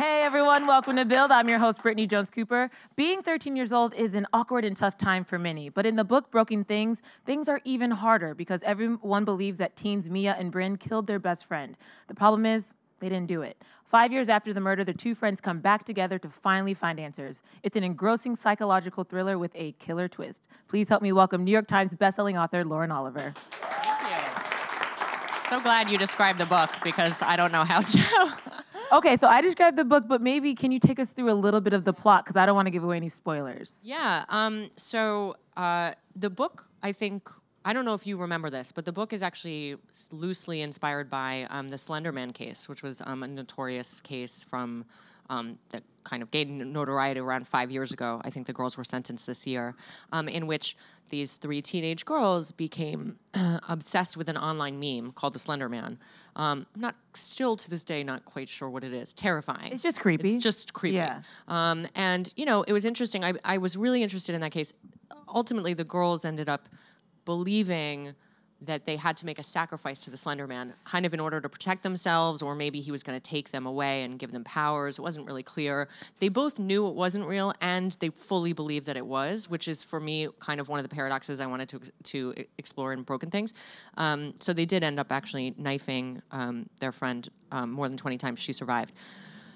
Hey everyone, welcome to Build. I'm your host, Brittany Jones-Cooper. Being 13 years old is an awkward and tough time for many, but in the book Broken Things, things are even harder because everyone believes that teens Mia and Bryn killed their best friend. The problem is, they didn't do it. 5 years after the murder, the two friends come back together to finally find answers. It's an engrossing psychological thriller with a killer twist. Please help me welcome New York Times bestselling author Lauren Oliver. Thank you. So glad you described the book because I don't know how to. Okay, so I described the book, but maybe can you take us through a little bit of the plot? Because I don't want to give away any spoilers. Yeah, the book, I think, I don't know if you remember this, but the book is actually loosely inspired by the Slender Man case, which was a notorious case from that kind of gained notoriety around 5 years ago. I think the girls were sentenced this year, in which these three teenage girls became obsessed with an online meme called the Slender Man. I'm still to this day not quite sure what it is. Terrifying. It's just creepy. It's just creepy. Yeah. And, you know, it was interesting. I was really interested in that case. Ultimately, the girls ended up believing that they had to make a sacrifice to the Slender Man, kind of in order to protect themselves, or maybe he was going to take them away and give them powers. It wasn't really clear. They both knew it wasn't real, and they fully believed that it was, which is, for me, kind of one of the paradoxes I wanted to explore in Broken Things. So they did end up actually knifing their friend more than 20 times. She survived.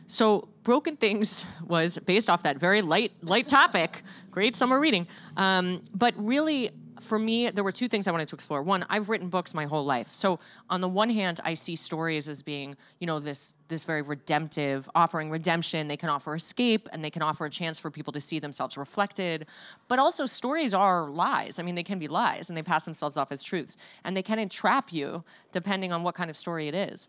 So Broken Things was based off that very light topic. Great summer reading. But really, for me, there were two things I wanted to explore. One, I've written books my whole life. So on the one hand, I see stories as being, you know, this very redemptive, offering redemption. They can offer escape, and they can offer a chance for people to see themselves reflected. But also, stories are lies. I mean, they can be lies, and they pass themselves off as truths. And they can entrap you, depending on what kind of story it is.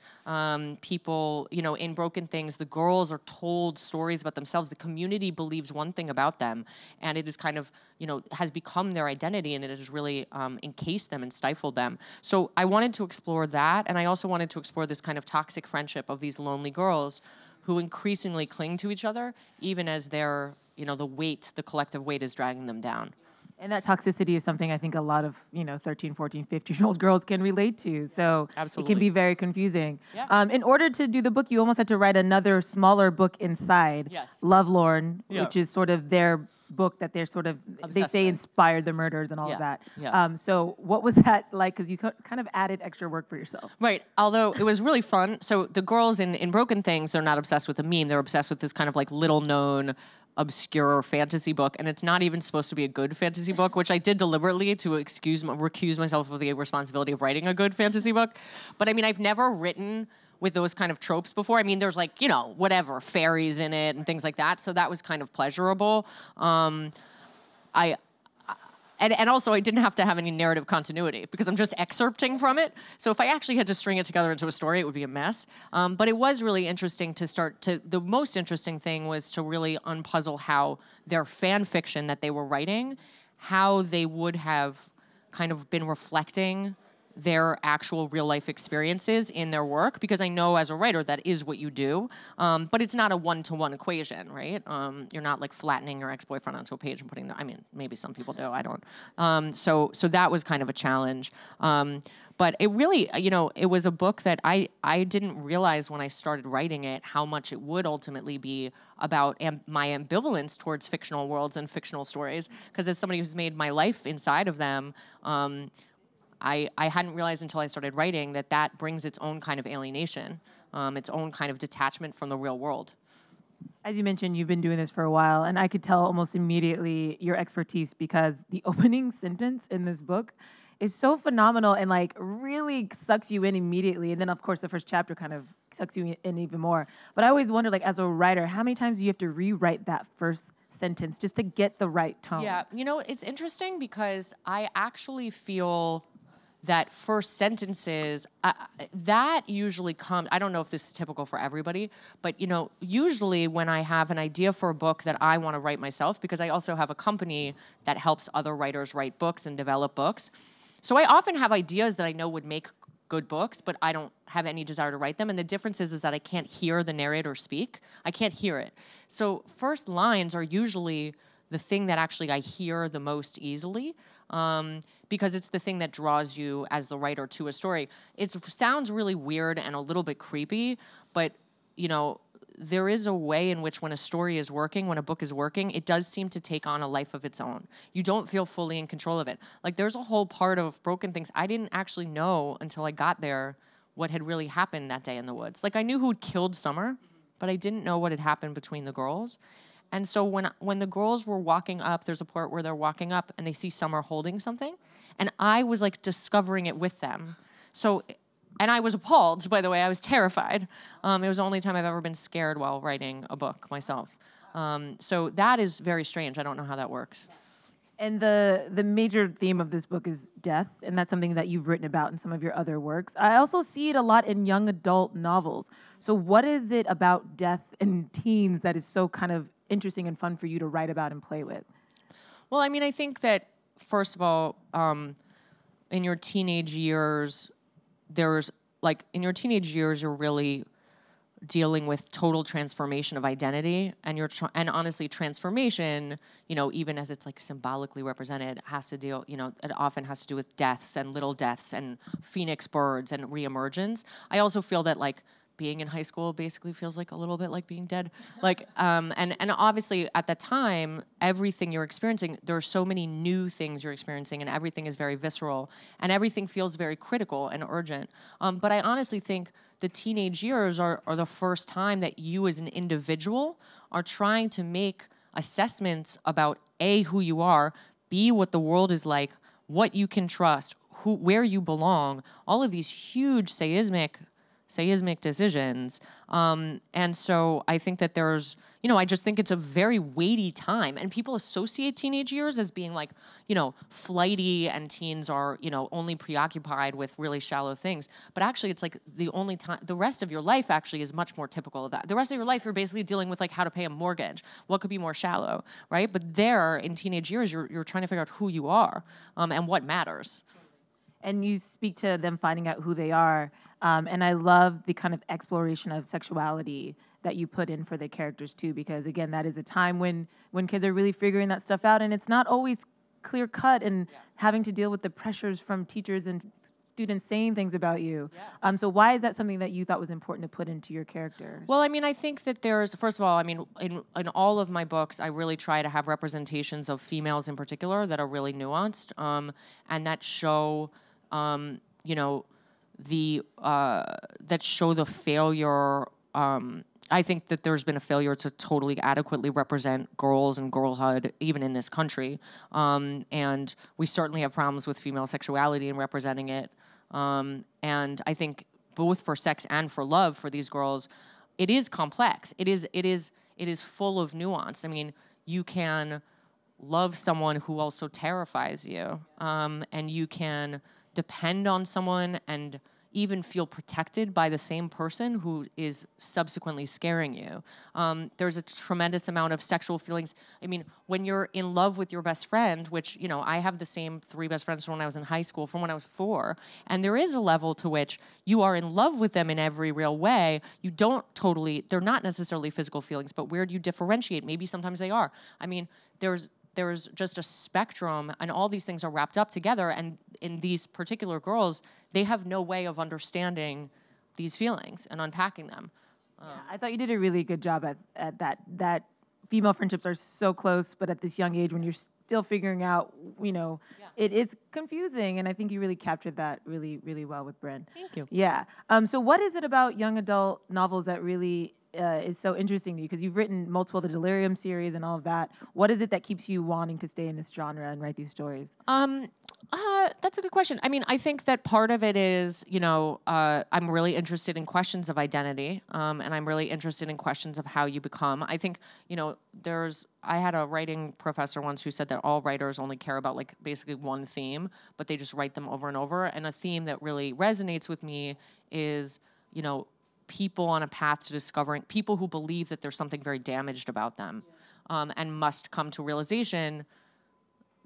People, you know, in Broken Things, the girls are told stories about themselves. The community believes one thing about them, and it is kind of, you know, has become their identity, and it has really encased them and stifled them. So I wanted to explore that, and I also wanted to explore this kind of toxic friendship of these lonely girls who increasingly cling to each other, even as their, you know, the collective weight is dragging them down. And that toxicity is something I think a lot of, you know, 13, 14, 15-year-old girls can relate to. So Absolutely. It can be very confusing. Yeah. In order to do the book, you almost had to write another smaller book inside. Yes. Love, Lorne, Yeah. which is sort of their book that they're sort of, they say with. inspired the murders and all of that. Yeah. So what was that like? Because you kind of added extra work for yourself. Right, although it was really fun. So the girls in Broken Things, they're not obsessed with a meme. They're obsessed with this kind of like little-known, obscure fantasy book, and it's not even supposed to be a good fantasy book, which I did deliberately to recuse myself of the responsibility of writing a good fantasy book. But I mean, I've never written with those kind of tropes before. I mean, there's like, you know, whatever, fairies in it and things like that, so that was kind of pleasurable. And also, I didn't have to have any narrative continuity because I'm just excerpting from it. So if I actually had to string it together into a story, it would be a mess. But it was really interesting to start to... The most interesting thing was to really unpuzzle how their fan fiction that they were writing, how they would have kind of been reflecting their actual real-life experiences in their work, because I know as a writer that is what you do, but it's not a one-to-one equation, right? You're not like flattening your ex-boyfriend onto a page and putting I mean, maybe some people do, I don't. So that was kind of a challenge. But it really, you know, it was a book that I didn't realize when I started writing it how much it would ultimately be about my ambivalence towards fictional worlds and fictional stories, because as somebody who's made my life inside of them, I hadn't realized until I started writing that brings its own kind of alienation, its own kind of detachment from the real world. As you mentioned, you've been doing this for a while, and I could tell almost immediately your expertise because the opening sentence in this book is so phenomenal and like really sucks you in immediately. And then of course the first chapter kind of sucks you in even more. But I always wonder, like, as a writer, how many times do you have to rewrite that first sentence just to get the right tone? Yeah, you know, it's interesting because I actually feel that first sentences, that usually comes, I don't know if this is typical for everybody, but, you know, usually when I have an idea for a book that I want to write myself, because I also have a company that helps other writers write books and develop books. So I often have ideas that I know would make good books, but I don't have any desire to write them. And the difference is that I can't hear the narrator speak. I can't hear it. So first lines are usually the thing that actually I hear the most easily, because it's the thing that draws you as the writer to a story. It sounds really weird and a little bit creepy, but, you know, there is a way in which when a story is working, when a book is working, it does seem to take on a life of its own. You don't feel fully in control of it. Like there's a whole part of Broken Things I didn't actually know until I got there what had really happened that day in the woods. Like I knew who'd killed Summer, but I didn't know what had happened between the girls. And so when the girls were walking up, there's a part where they're walking up and they see Summer holding something, and I was like discovering it with them. So, and I was appalled, by the way. I was terrified. It was the only time I've ever been scared while writing a book myself. So that is very strange. I don't know how that works. And the major theme of this book is death, and that's something that you've written about in some of your other works. I also see it a lot in young adult novels. So what is it about death in teens that is so kind of interesting and fun for you to write about and play with? Well, I mean, I think that, first of all, in your teenage years, you're really dealing with total transformation of identity, and and honestly, transformation, even as it's like symbolically represented, has to deal, it often has to do with deaths and little deaths and phoenix birds and reemergence. I also feel that like being in high school basically feels like a little bit like being dead. Like, and obviously at the time, everything you're experiencing, there are so many new things you're experiencing, and everything is very visceral, and everything feels very critical and urgent. But I honestly think the teenage years are the first time that you as an individual are trying to make assessments about A, who you are, B, what the world is like, what you can trust, where you belong, all of these huge seismic decisions. And so I think that there's, I just think it's a very weighty time. And people associate teenage years as being like, flighty, and teens are, only preoccupied with really shallow things. But actually it's like the only time, the rest of your life actually is much more typical of that. The rest of your life, you're basically dealing with like how to pay a mortgage. What could be more shallow, right? But there in teenage years, you're trying to figure out who you are, and what matters. And you speak to them finding out who they are. And I love the kind of exploration of sexuality that you put in for the characters too, because again, that is a time when kids are really figuring that stuff out, and it's not always clear cut, and having to deal with the pressures from teachers and students saying things about you. So why is that something that you thought was important to put into your characters? Well, I mean, I think that there's, first of all, I mean, in all of my books, I really try to have representations of females in particular that are really nuanced, and that show, that show the failure. I think that there's been a failure to totally adequately represent girls and girlhood, even in this country. And we certainly have problems with female sexuality and representing it. And I think both for sex and for love for these girls, it is complex. It is full of nuance. I mean, you can love someone who also terrifies you, and you can depend on someone and even feel protected by the same person who is subsequently scaring you. There's a tremendous amount of sexual feelings. I mean, when you're in love with your best friend, which, I have the same 3 best friends from when I was in high school, from when I was 4, and there is a level to which you are in love with them in every real way. They're not necessarily physical feelings, but where do you differentiate? Maybe sometimes they are. I mean, there's just a spectrum, and all these things are wrapped up together, and in these particular girls, they have no way of understanding these feelings and unpacking them. I thought you did a really good job at that female friendships are so close, but at this young age when you're still figuring out, it is confusing, and I think you really captured that really, really well with Bryn. Thank you. Yeah. So what is it about young adult novels that really is so interesting to you? Because you've written multiple, the Delirium series and all of that. What is it that keeps you wanting to stay in this genre and write these stories? That's a good question. I mean, I think that part of it is, I'm really interested in questions of identity, and I'm really interested in questions of how you become. I think, I had a writing professor once who said that all writers only care about like basically one theme, but they just write them over and over. And a theme that really resonates with me is, people on a path to discovering, people who believe that there's something very damaged about them, and must come to realization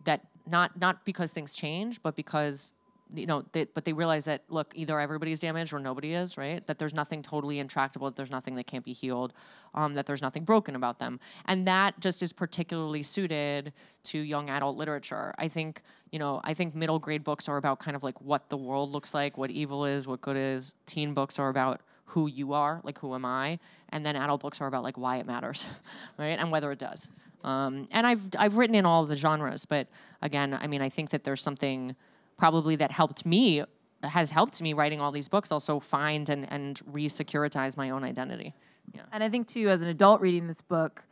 that not because things change, but because, but they realize that, look, either everybody's damaged or nobody is, right? That there's nothing totally intractable, that there's nothing that can't be healed, that there's nothing broken about them. And that just is particularly suited to young adult literature. I think middle grade books are about kind of like what the world looks like, what evil is, what good is. Teen books are about who you are, like who am I, and then adult books are about like why it matters, right, and whether it does. And I've written in all of the genres, but again, I mean, I think that there's something probably that has helped me writing all these books also find and re-securitize my own identity. Yeah. And I think too, as an adult reading this book,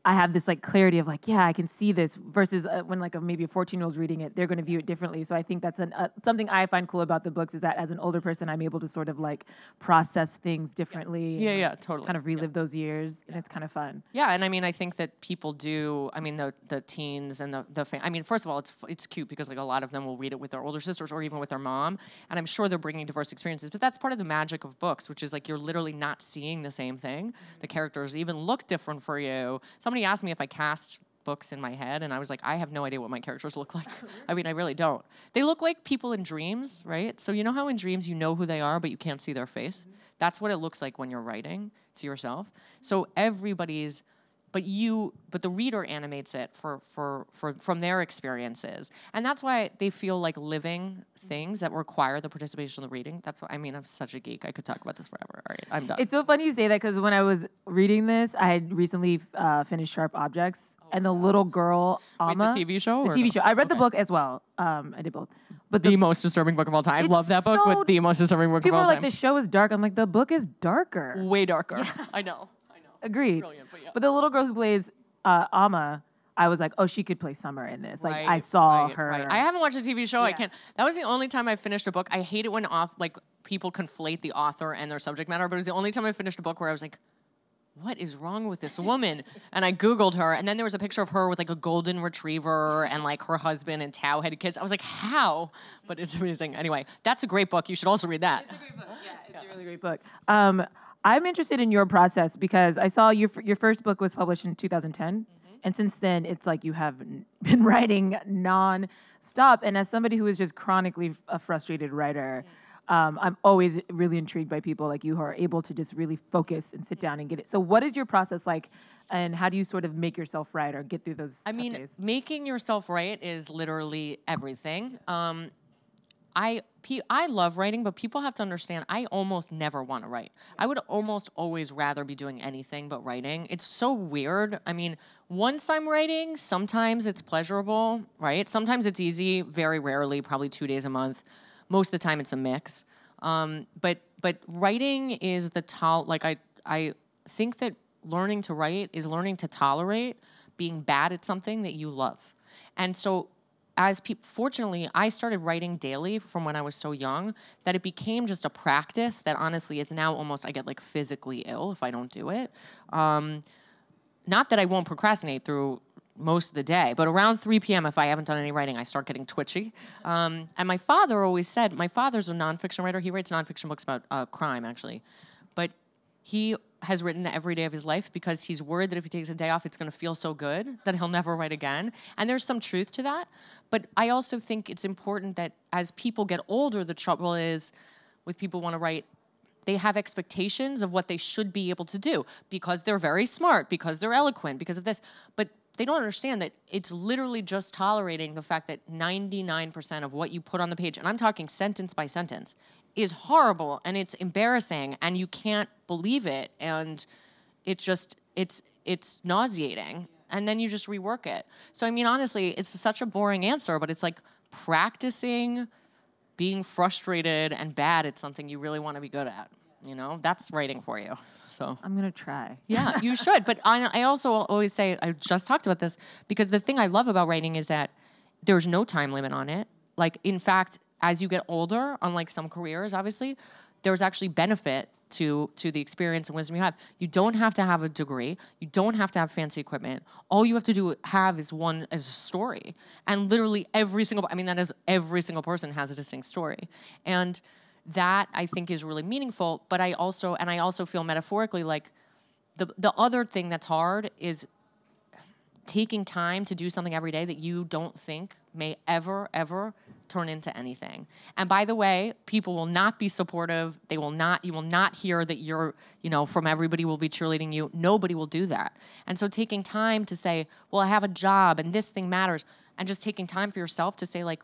I have this like clarity of like, yeah, I can see this versus when like maybe a 14-year-old's reading it, they're going to view it differently. So I think that's something I find cool about the books is that as an older person, I'm able to sort of like process things differently. Yeah, and, yeah, totally. Kind of relive those years, and it's kind of fun. Yeah, and I mean, I think that people do. I mean, the teens and I mean, first of all, it's cute because like a lot of them will read it with their older sisters or even with their mom, and I'm sure they're bringing diverse experiences. But that's part of the magic of books, which is like you're literally not seeing the same thing. Mm-hmm. The characters even look different for you. Somebody asked me if I cast books in my head, and I was like, I have no idea what my characters look like. I mean, I really don't. They look like people in dreams, right? So you know how in dreams you know who they are, but you can't see their face? Mm-hmm. That's what it looks like when you're writing to yourself. So but the reader animates it from their experiences. And that's why they feel like living things that require the participation of the reading. That's what I mean, I'm such a geek. I could talk about this forever. All right, I'm done. It's so funny you say that because when I was reading this, I had recently finished Sharp Objects, and the little girl, Amma. Wait, the TV show? The TV show. I read the book as well. I did both. But the most disturbing book of all time. I love that book, but the most disturbing book of all time. People are like, the show is dark. I'm like, the book is darker. Way darker. Yeah. I know. Agreed. Brilliant, but yeah. But the little girl who plays Amma, I was like, oh, she could play Summer in this. Like, I saw her. Right. I haven't watched a TV show. Yeah. I can't. That was the only time I finished a book. I hate it when people conflate the author and their subject matter, but it was the only time I finished a book where I was like, what is wrong with this woman? And I Googled her, and then there was a picture of her with like a golden retriever and like her husband and Tao-headed kids. I was like, how? But it's amazing. Anyway, that's a great book. You should also read that. It's a great book. Yeah, it's a really great book. I'm interested in your process because I saw your first book was published in 2010. Mm-hmm. And since then, it's like you have been writing non-stop. And as somebody who is just chronically a frustrated writer, I'm always really intrigued by people like you who are able to just really focus and sit down and get it. So what is your process like, and how do you sort of make yourself write or get through those tough days? Making yourself write is literally everything. I love writing, but people have to understand I almost never want to write. I would almost always rather be doing anything but writing. It's so weird. I mean, once I'm writing, sometimes it's pleasurable, right? Sometimes it's easy, very rarely, probably 2 days a month. Most of the time it's a mix. But writing is I think that learning to write is learning to tolerate being bad at something that you love. And so fortunately, I started writing daily from when I was so young that it became just a practice that honestly is now almost I get like physically ill if I don't do it. Not that I won't procrastinate through most of the day, but around 3 p.m. if I haven't done any writing, I start getting twitchy. And my father always said, my father's a nonfiction writer. He writes nonfiction books about crime, actually. But he has written every day of his life because he's worried that if he takes a day off, it's going to feel so good that he'll never write again. And there's some truth to that. But I also think it's important that as people get older, the trouble is with people who want to write, they have expectations of what they should be able to do because they're very smart, because they're eloquent, because of this. But they don't understand that it's literally just tolerating the fact that 99% of what you put on the page, and I'm talking sentence by sentence, is horrible and it's embarrassing and you can't believe it and it's nauseating and then you just rework it. So I mean, honestly, it's such a boring answer, but it's like practicing being frustrated and bad at something you really want to be good at. You know, that's writing for you. So I'm going to try. Yeah, you should. But I also always say, I just talked about this, because the thing I love about writing is that there's no time limit on it. Like, in fact, as you get older, unlike some careers, obviously, there's actually benefit to the experience and wisdom you have. You don't have to have a degree. You don't have to have fancy equipment. All you have to have is a story. And literally every single person has a distinct story. And that I think is really meaningful. But I also feel metaphorically like the other thing that's hard is taking time to do something every day that you don't think may ever turn into anything. And by the way, people will not be supportive. You will not hear that from everybody will be cheerleading you. Nobody will do that. And so taking time to say, well, I have a job and this thing matters, and just taking time for yourself to say, like,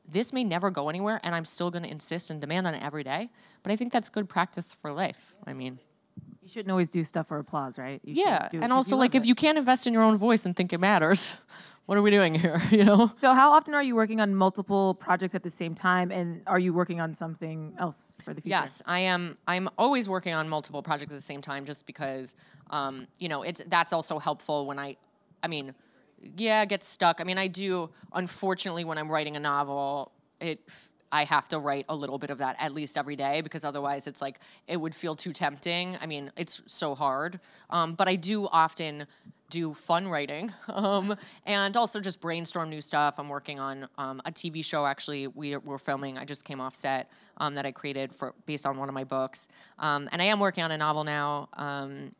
this may never go anywhere, and I'm still going to insist and demand on it every day. But I think that's good practice for life. I mean, You shouldn't always do stuff for applause, right? You yeah, should do it and 'cause also you like love if it. you can't invest in your own voice and think it matters, what are we doing here? You know? So how often are you working on multiple projects at the same time, and are you working on something else for the future? Yes, I am. I'm always working on multiple projects at the same time, just because, you know, that's also helpful when I mean, yeah, get stuck. I mean, I do. Unfortunately, when I'm writing a novel, I have to write a little bit of that at least every day, because otherwise it's like it would feel too tempting. I mean, it's so hard. But I do often do fun writing and also just brainstorm new stuff. I'm working on a TV show. Actually, we're filming. I just came off set that I created based on one of my books, and I am working on a novel now,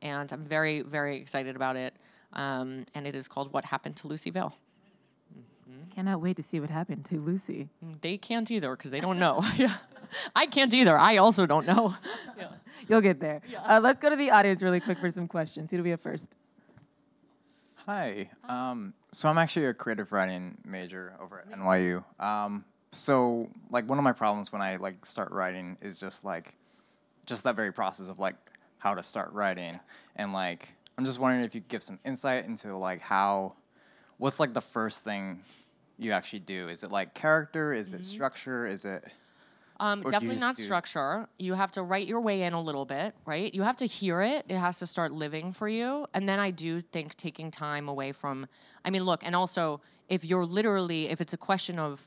and I'm very, very excited about it. And it is called What Happened to Lucy Vale. Cannot wait to see what happened to Lucy. They can't either because they don't know. Yeah, I can't either. I also don't know. Yeah. You'll get there. Let's go to the audience really quick for some questions. Who do we have first? Hi. So I'm actually a creative writing major over at NYU. So like one of my problems when I like start writing is just that very process of like how to start writing, and like I'm just wondering if you could give some insight into like what's like the first thing you actually do? Is it like character? Is it structure? Is it? Or do you Definitely just not do- structure. You have to write your way in a little bit, right? You have to hear it. It has to start living for you. And then I do think taking time away from, I mean, look, and also if it's a question of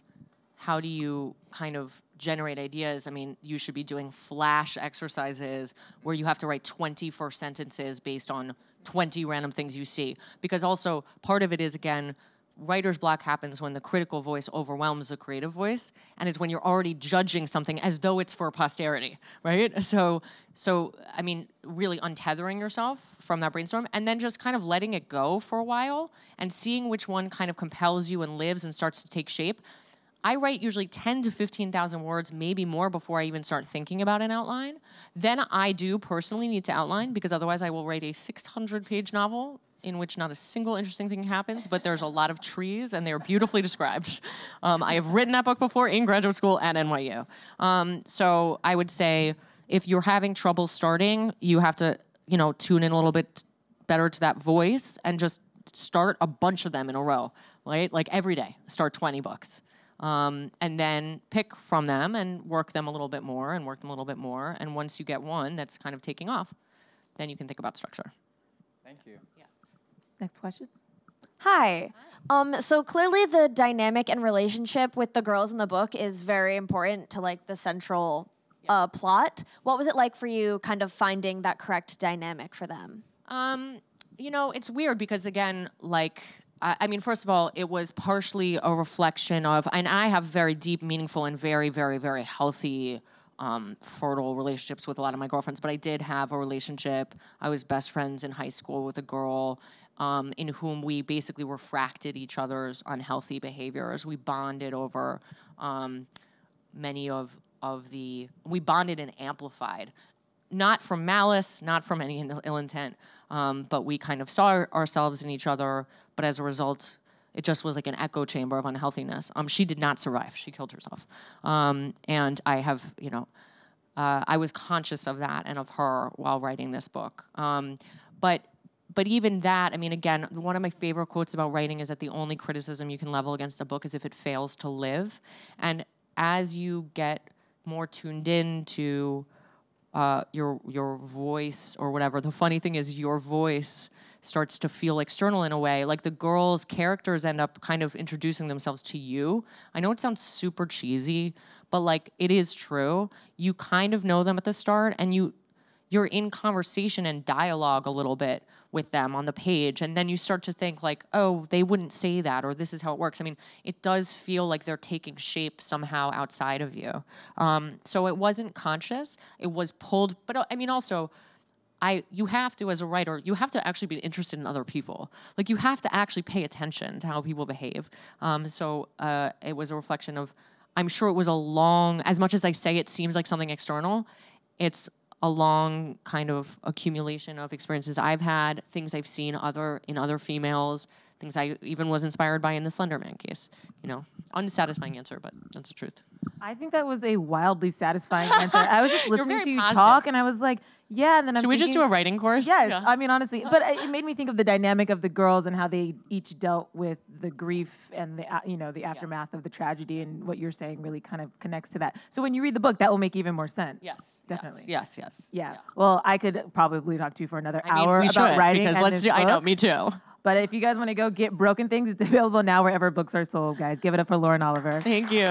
how do you kind of generate ideas, I mean, you should be doing flash exercises where you have to write 24 sentences based on 20 random things you see. Because also part of it is, again, writer's block happens when the critical voice overwhelms the creative voice, and it's when you're already judging something as though it's for posterity, right? So I mean, really untethering yourself from that brainstorm, and then just kind of letting it go for a while and seeing which one kind of compels you and lives and starts to take shape. I write usually 10 to 15,000 words, maybe more, before I even start thinking about an outline. Then I do personally need to outline, because otherwise I will write a 600-page novel in which not a single interesting thing happens, but there's a lot of trees, and they are beautifully described. I have written that book before in graduate school at NYU. So I would say if you're having trouble starting, you have to, tune in a little bit better to that voice and just start a bunch of them in a row, right? Like every day, start 20 books. And then pick from them and work them a little bit more and work them a little bit more. And once you get one that's kind of taking off, then you can think about structure. Thank you. Next question. Hi. So clearly the dynamic and relationship with the girls in the book is very important to like the central plot. What was it like for you kind of finding that correct dynamic for them? It's weird because, again, I mean, first of all, it was partially a reflection of, and I have very deep, meaningful, and very, very, very healthy, fertile relationships with a lot of my girlfriends, but I did have a relationship. I was best friends in high school with a girl in whom we basically refracted each other's unhealthy behaviors. We bonded over we bonded and amplified, not from malice, not from any ill intent, but we kind of saw ourselves in each other, but as a result, it just was like an echo chamber of unhealthiness. She did not survive. She killed herself. And I have, I was conscious of that and of her while writing this book. But even that, I mean, again, one of my favorite quotes about writing is that the only criticism you can level against a book is if it fails to live. And as you get more tuned in to your voice or whatever, the funny thing is your voice starts to feel external in a way. Like the girls' characters end up kind of introducing themselves to you. I know it sounds super cheesy, but like it is true. You kind of know them at the start, and you're in conversation and dialogue a little bit with them on the page, and then you start to think like, oh, they wouldn't say that, or this is how it works. I mean, it does feel like they're taking shape somehow outside of you. So it wasn't conscious. It was pulled, but I mean, also, you have to, as a writer, you have to actually be interested in other people. Like, you have to actually pay attention to how people behave. So it was a reflection of, I'm sure it was a long, as much as I say it seems like something external, it's a long kind of accumulation of experiences I've had, things I've seen in other females, things I even was inspired by in the Slender Man case. You know, unsatisfying answer, but that's the truth. I think that was a wildly satisfying answer. I was just listening very to you positive. talk, and I was like, yeah. And then I'm Should we just do a writing course? Yes, Yeah. I mean honestly, but it made me think of the dynamic of the girls and how they each dealt with the grief and the aftermath of the tragedy, and what you're saying really kind of connects to that. So when you read the book, that will make even more sense. Yes. Definitely. Yes. Yeah. Well, I could probably talk to you for another I mean, hour we about should, writing because and let's this do. I know, book. me too. But if you guys want to go get Broken Things, it's available now wherever books are sold, guys. Give it up for Lauren Oliver. Thank you.